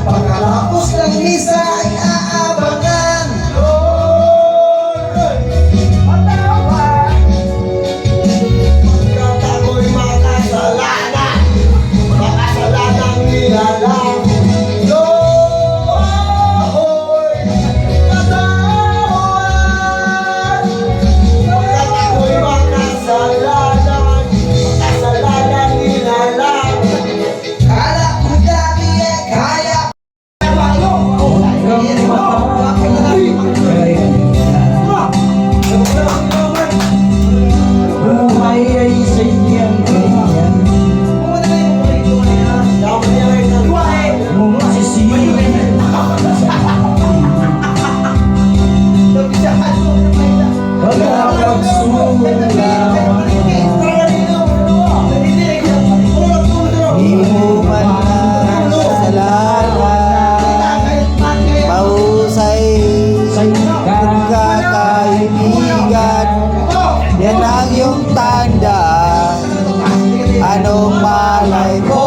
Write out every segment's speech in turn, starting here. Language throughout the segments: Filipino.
Pagkatapos ng misa ay aabangan. Pagkat ako'y makasalanan, makasalanang nilalang. Pagkat ako'y makasalanan, makasalanang nilalang. Kala ko dati ay kaya. Buhay ay sadyang ganyan. Masisiyan pagkakagsumulaman. Di mo man kasalanan, mahusay pagkakaibigan. Yan ang iyong tanda. Anong malay mo?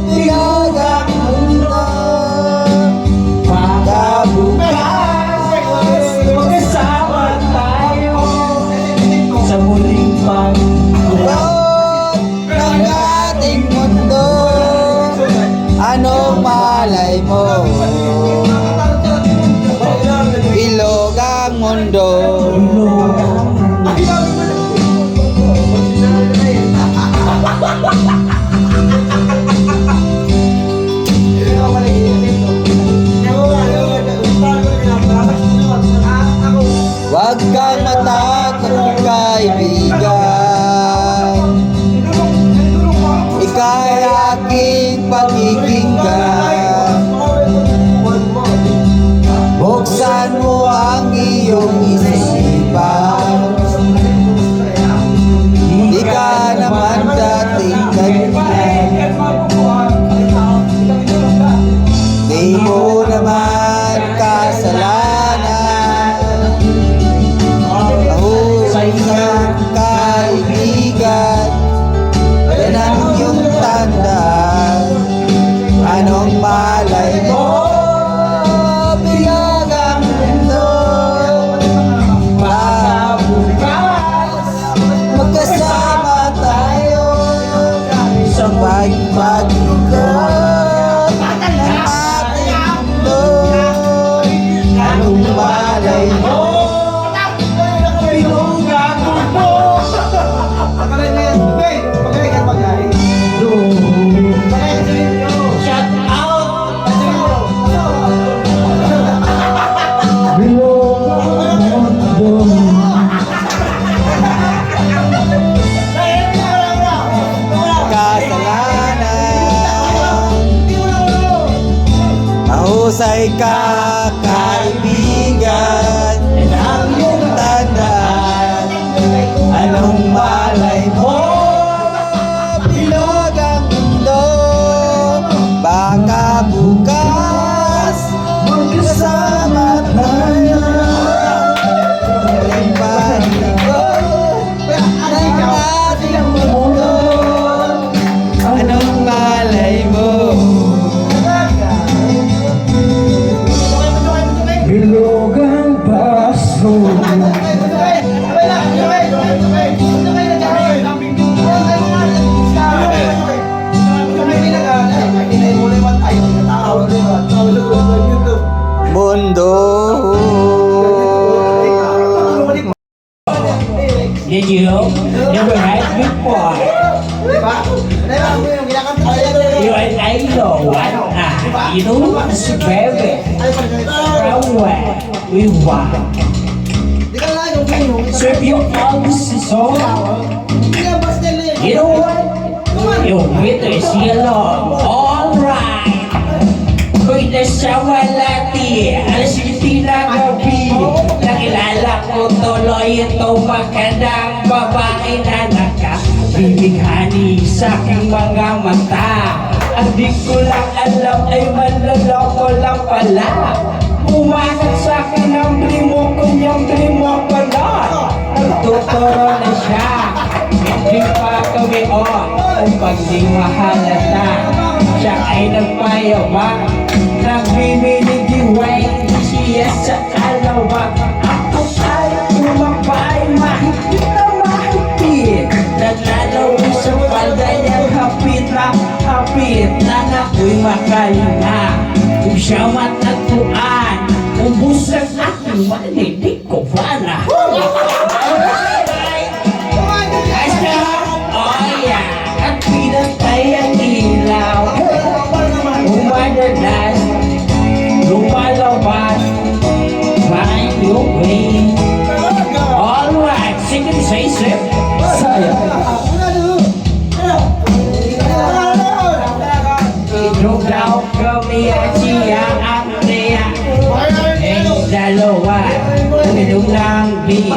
Bilagang mundo. Pagkabukas, magkasama tayo sa muling pagbukas ng ating mundo. Anong malay mo? Bilog ang mundo. Huwag kang matakot, kaibigan. Ika'y aking pakikinggan. Buksan mo ang iyong isipan. Di ka naman dating ganyan. Di mo naman kasalanan. Mahusay kaibigan. Yan ang iyong tanda. Anong malay mo? Bilagang mundo. Pagbukas, magkasama tayo sa pagpaglikod ng ating mundo. Anong malay mo? Bilugang mundo. Shout out! Bilugang mundo. Mahusay ka, kaibigan. Ang iyong tandaan. Anong malay mo? Bilog ang mundo. Baka bukas Did you? Never had before. Diba? Diba? Yung ginakanta. You and I know what? You know what's baby? From where we want. Di ka lang yung So if you always song, you know what? Your winter is yellow. Alright. Kung nasyawalati, alas yung gabi. Nakilala ko tuloy itong magandang babae na nakabibighani sa aking mga mata. Ang di ko lang alam ay manloloko lang pala. Umanat sa akin ang primo ko niyang primo ko na. Nagtuturo na siya. Hindi pa kami on. Upang di mahalata. Siya ay nagpayabang. Nagbibinigiway siya sa kalawang. Ako ay tumabay. Mahigpit na mahigpit. Naglalawin sa palda niyang hapit na hapit. Nang ako'y makalinga. Kung siya matagpuan, ubus ang aking maninig ko para. At pinatay ang ilaw. Umadalas, lumalabas, find your way. Alright, sing it, say, sip. Saya. Drove down kami at siya ang niya. Eh, dalawa, uminom ng beer.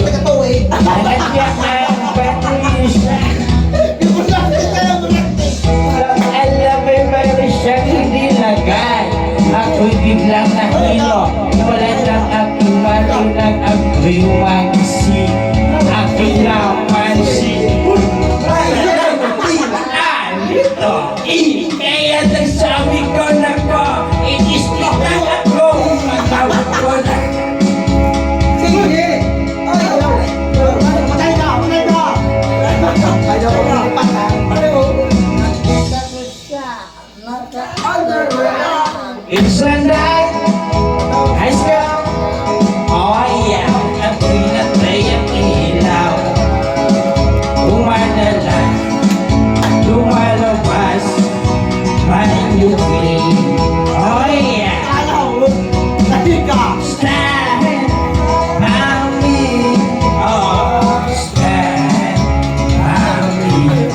Nagkakyak ng batteries. Alam ay mayroon siyang hindi lagay. Ako'y biglang nahilo. Wala lang aking malinang ako'y mag-isip. Aking napansin. Dito, kaya nagsabi ko na ko, inistik na ako. Matawag ko na. Sige! Patay ka! Patay ka! Ayaw ko na patay. It's a night, high school. Oh yeah, at pinatay ang ilaw. Umadalas, lumalabas, parang yung green. Oh yeah, Patay ka! stand by me. Oh, stand by me.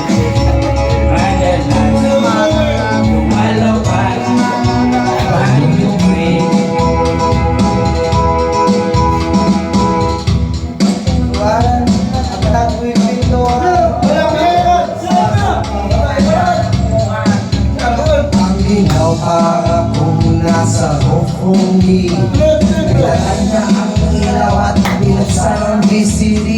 Umadalas, lumalabas, parang yung green. Ang linaw para kung nasa hukumi. Kailangan niya ang ilaw at binuksan ang VCD.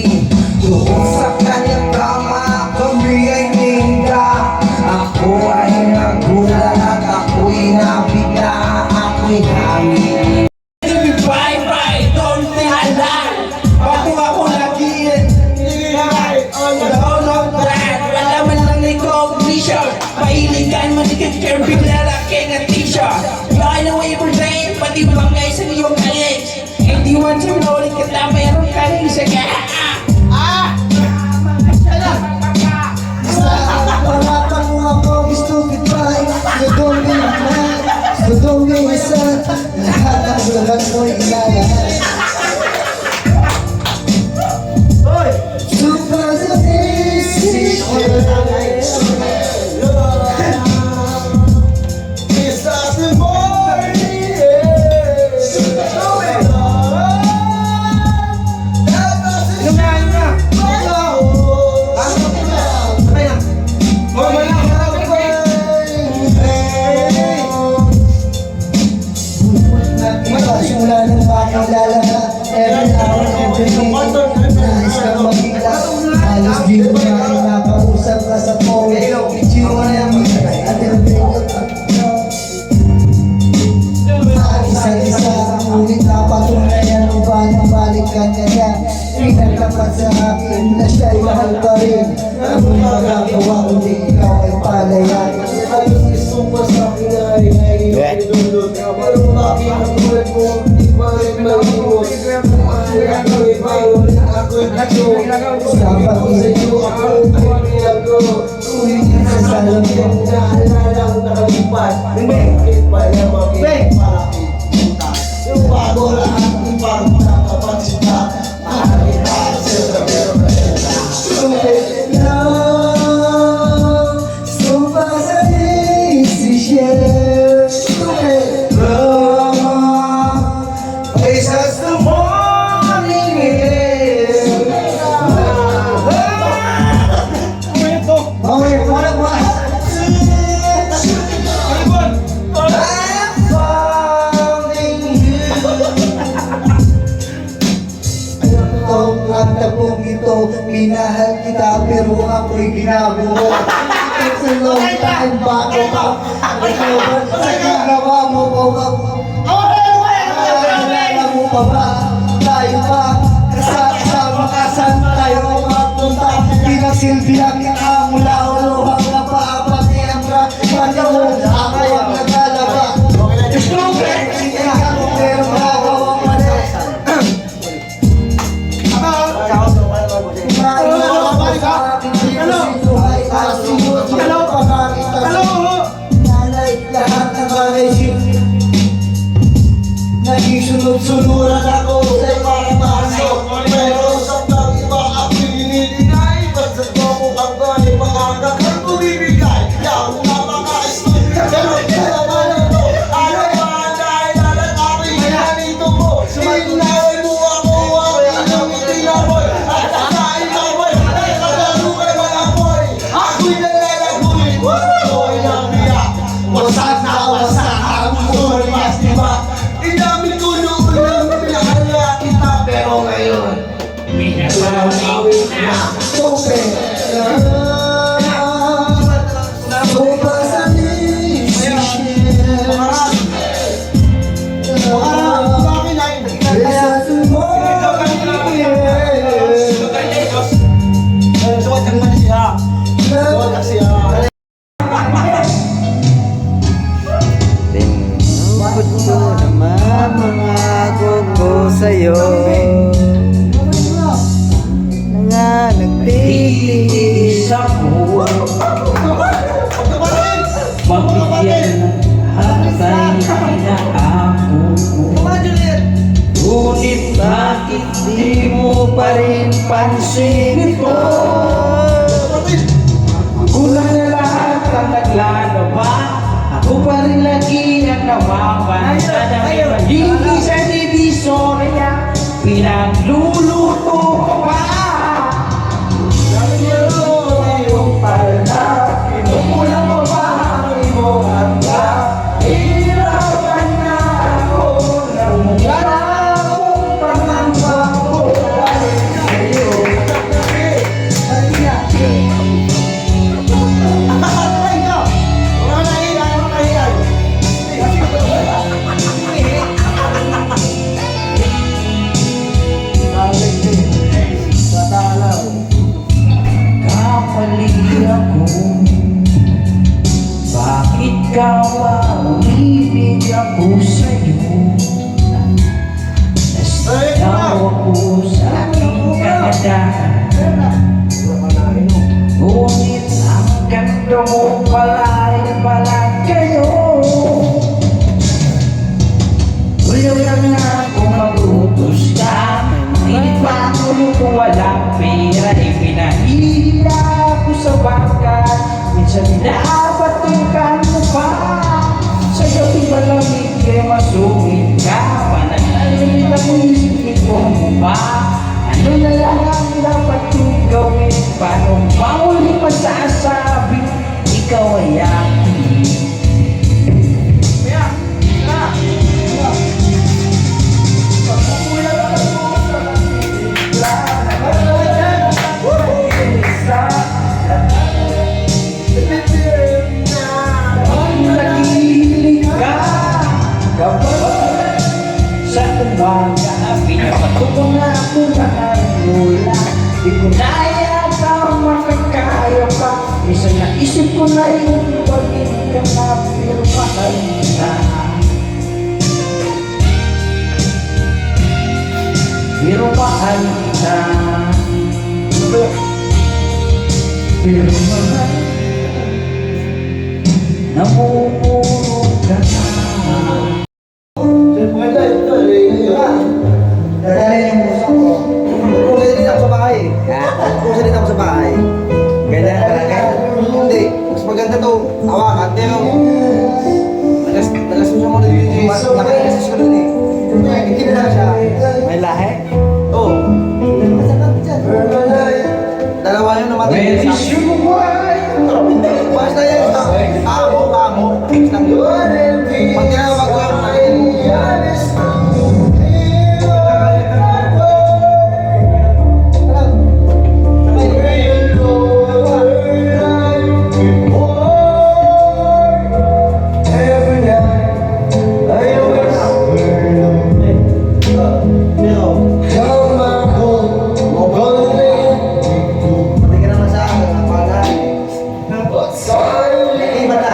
Doon sa kanyang kama kami ay ninga. Ako ay nagulat at ako'y nabigla. Ako'y namin. Bye-bye, don't be alive. Bago ako lagyan. All of that, wala man lang recognition. Mahiligan, manikit, big lalaki ng t-shirt. Yakin ang way for day, pati bangay sa iyong kalis. Hindi man sa ulit kita, mayroon ka rin sa Pangatang mo ako, gusto goodbye. Sudong yung isa. Lahat ng sulat mo'y ilalahat. Super sa Simula ng makilala ka, every hour, every minute, nais kang magkita. Halos di mo na ay makausap ka sa phone. Itsura namin at ilbingot at isa't isa, ngunit napatunayan mo ba nang balikan niya? Pinagkapat sa akin na siya'y mahal pa rin. Anong magagawa kundi ikaw ay palayan? Halos gusto mo sa akin ay nahihulot. Pero bakit ang tulad mo, di pa rin malimot? Ako'y Dapat ko sa iyo ako pagkakilap ko. Tuwing sa salamin naalala ko nakalipas. Bakit pa niya bakit makikita? Yung bago lahat ibang nakapagsinta. Nakakita sa meron na sila. Stupid love, sumpah sa decision. Stupid love, it's just the morning air. Okay, wala ba? I'm falling you. Ang kanta kong ito, minahal kita pero ako'y ginago mo. It's a long time bago ka. Sa ginawa mo ko ba? Naalala mo pa ba? Tayo ba? Kasama kasan tayo mapunta. Pinasilbihan ka mula ulo hanggang paapat ang panahon. Ako ang naglalaba. Stupid! Hindi ako pero nagawa mali. Lahat ng bagay naging sunod-sunuran ako sa'yo para maasok. Pero sa iba ako'y hinihinay. Basta ko mukhang gani pangarap kang bumibigay. Yaw na mga istorya. Pero naman ito, ano ba dahil lalat ako'y hinanito mo. Hinaway mo ako, ang itinamoy. At nakain amoy, ay kagalugay mga boy. Ako'y nalalagoy, ako'y nabiyak. Wasak na wasak ang suriyas, diba? Inamit ko noon ang pinahala kita. Pero ngayon, Minabawi na. Stupid Sopa sa decision. Kaya Tingkod ko naman mga ko sa'yo na nagtitis Ako magbigyan ng hatay na ako. Ngunit bakit di mo pa rin pansin ito? Kulang na lahat ang naglalaba. Ako pa rin lagi ang namamanta ng iba. Hindi sa divisoria, pinagluluto ko pa. Yung palda, pinukulang mo ba ang iyong hangga? Hirapan na ako ng mukha kong pangamba ko dahil sa'yo. Kapali ako, bakit ka maibig ako sa'yo? Nastaw ako sa aking kagandahan, ngunit ang ganda mo pala ay balag kayo. Ulo lang na kung mag-utos ka, hindi pa ako kung walang pera, ipinahila ako sa bakat. Minsan pinapatukan mo pa, sa gabi malamig kaya masungit ka. Pananalit ang isip ko mo ba? Ano na lang ang dapat kong gawin? Paano ba uli masasabi ikaw ay akin? Nagilig ka kapag sa umaga pinapatuko na ako ng mula. Di ko na yata makakaya pa. Minsan naisip ko na yung pagin ka na pero mahal na. Pero mahal na. Namumulog ka na. Dadalhin yung puso ko. Kung din ako sa bahay. Kung din ako sa bahay. Ganyan talaga. Hindi. Mas maganda to. Hawakan. Pero, nagasusya mo na dito. Nakailasus ko dun eh. Hindi na lang siya. May lahi? Oo. Dalawa yun namatay. Where is your wife? Basta yan. Amo. Fix lang yun. Pag tinawag ko yung Pati ka naman sa akin. Ang pangalan. Iba na.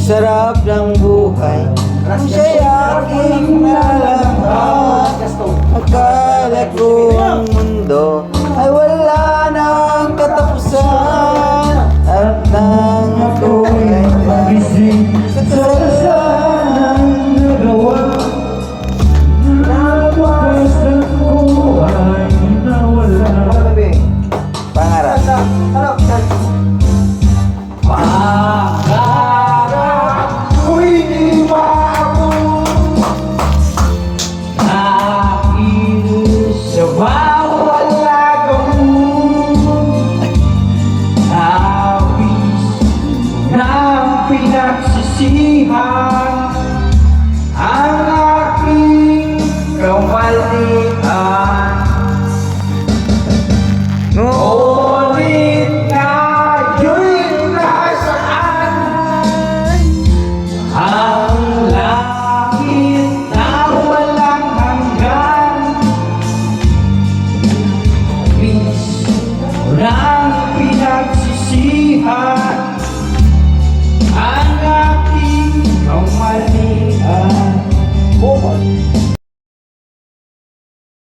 Sarap ng buhay ang siya'y aking nalaman. Akala ko ang mundo ay wala nang katapusan. At nang ako ay magising sa kasalanan nagawa, napas ng buhay na wala. Pangarap. Pangarap ko'y di maabot, aking sa bawat lagamon, habis ng pinagsisihan ang aking kamalian. Ngunit ngayon nasaan ang langit na walang hanggan? Bis ng pinagsisihan